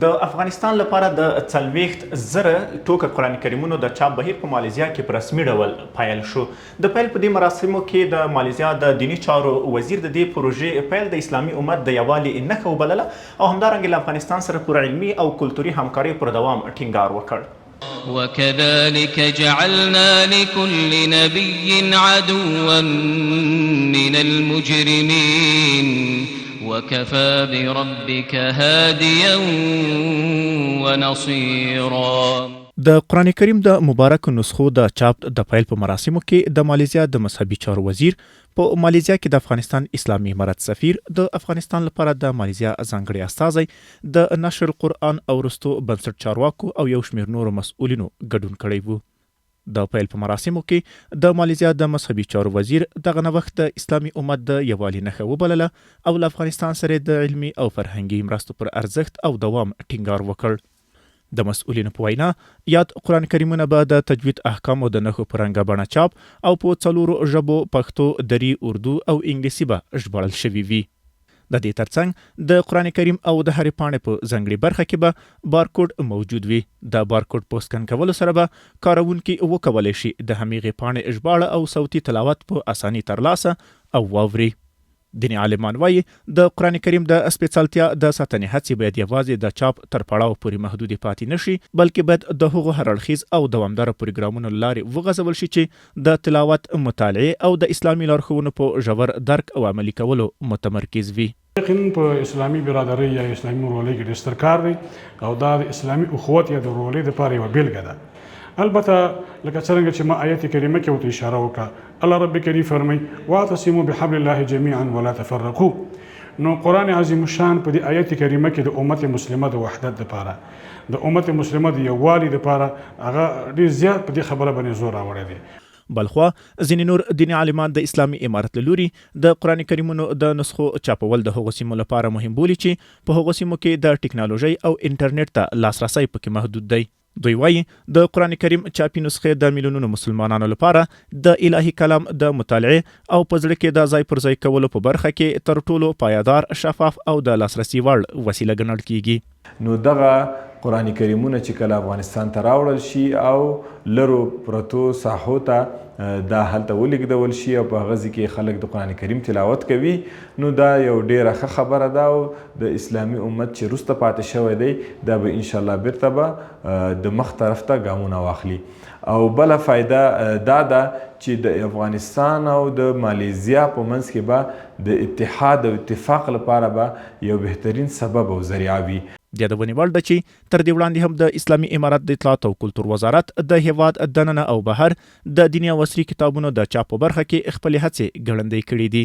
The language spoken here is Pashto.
د افغانستان لپاره د 40,000 ټوکه قرآن کریمونو د چاپ بهیر په مالیزیا کې په رسمي ډول پیل شو. د پیل په دې مراسمو کې د مالیزیا د دینی چارو وزیر د دې پروژې پیل د اسلامي امت د یووالي نښه وبلله او همدارنګه له افغانستان سره پوره علمي او کلتوري همکارۍ پر دوام ټینګار وکړ. وكذلك جعلنا لكل نبي عدوا من المجرمين وكفى بربك هاديا ونصيرا. د قرآن کریم د مبارک نسخو د چاپ د پیل په مراسمو کې د مالیزیا د مذهبي چارو وزیر، په مالیزیا کې د افغانستان اسلامي امارت سفیر، د افغانستان لپاره د مالیزیا ځانګړي استازی، د نشر قرآن او رستو بنسټ چارواکو او یو شمېر نورو مسؤلینو ګډون کړی وو. د پیل په مراسمو کې د مالیزیا د مذهبي چارو وزیر دغه نوښت د اسلامي امت د یووالي نښه وبلله او له افغانستان سره د علمي او فرهنګي مرستو پر ارزښت او دوام ټینګار وکړ. د مسؤلینو په وینا یاد قرآن کریمونه به د تجوید احکامو د نښو په رنګه بڼه چاپ او په 4 ژبو پښتو، دری، اردو او انګلیسي به ژباړل شوي وي. د دې ترڅنګ د قرآن کریم او د هرې پاڼې په ځانګړي برخه کې به بارکوډ موجود وي. د بارکوډ په سکن کولو سره به کاروونکي وکولی شي د همېغې پاڼې ژباړه او صوتي تلاوت په اساني ترلاسه او واوري. دیني عالمان وایي د قرآن کریم د سپېڅلتیا د ساتنې هڅې باید یوازې د چاپ تر پړاو پورې محدودې پاتې نشي، بلکې باید د هغو هر اړخیز او دوامداره پروګرامونو له لارې وغځول شي چې د تلاوت، مطالعې او د اسلامي لارښوونو په ژور درک او عملي کولو متمرکز وي. یقینا په اسلامي برادرۍ یا اسلامي ورورولۍ کې ډېر ستر کار دی او دا د اسلامي اخوت یا د ورورولۍ دپاره یوه بېلګه ده. البته لکه څرنګه چې ما آیت کریمه کې ورته اشاره وکړه، الله رب کریم فرمایي واعتصموا بحبل الله جميعا ولا تفرقوا. نو قرآن عظیم الشان په دې آیت کریمه کې د امت مسلمه د وحدت دپاره، د امت مسلمه د یووالي دپاره هغه ډېر زیات په دې خبره باندې زور راوړی دی. بلخوا ځینې نور دیني عالمان د اسلامي امارت له لوري د قرآن کریمونو د نسخو چاپول د هغو سیمو لپاره مهم بولي چې په هغو سیمو کې د ټکنالوژۍ او انټرنیټ ته لاسرسی پکې محدود دی. دوی وایي د قرآن کریم چاپي نسخې د میلیونونو مسلمانانو لپاره د الهي کلام د مطالعې او په زړه کې د ځای پر ځای کولو په برخه کې تر ټولو پایدار، شفاف او د لاسرسي وړ وسیله ګڼل کیږي. نو دغه قرآن کریمونه چې کله افغانستان ته راوړل شي او لرو پرتو ساحو ته دا هلته ولیږدول شي او په هغه ځای کې خلک د قرآن کریم تلاوت کوي، نو دا یو ډېره ښه خبره ده او د اسلامي امت چې وروسته پاتې شوی دی دا به انشاءالله بیرته به د مخ طرف ته ګامونه واخلي. او بله فایده دا ده چې د افغانستان او د مالیزیا په منځ کې به د اتحاد او اتفاق لپاره به یو بهترین سبب او ذریعه وي. د یادونې وړ ده چې تر دې وړاندې هم د اسلامي امارت د اطلاعات او کلتور وزارت د هیواد دننه او بهر د دیني او عصري کتابونو د چاپ په برخه کې خپلې هڅې ګړندۍ کړې دي.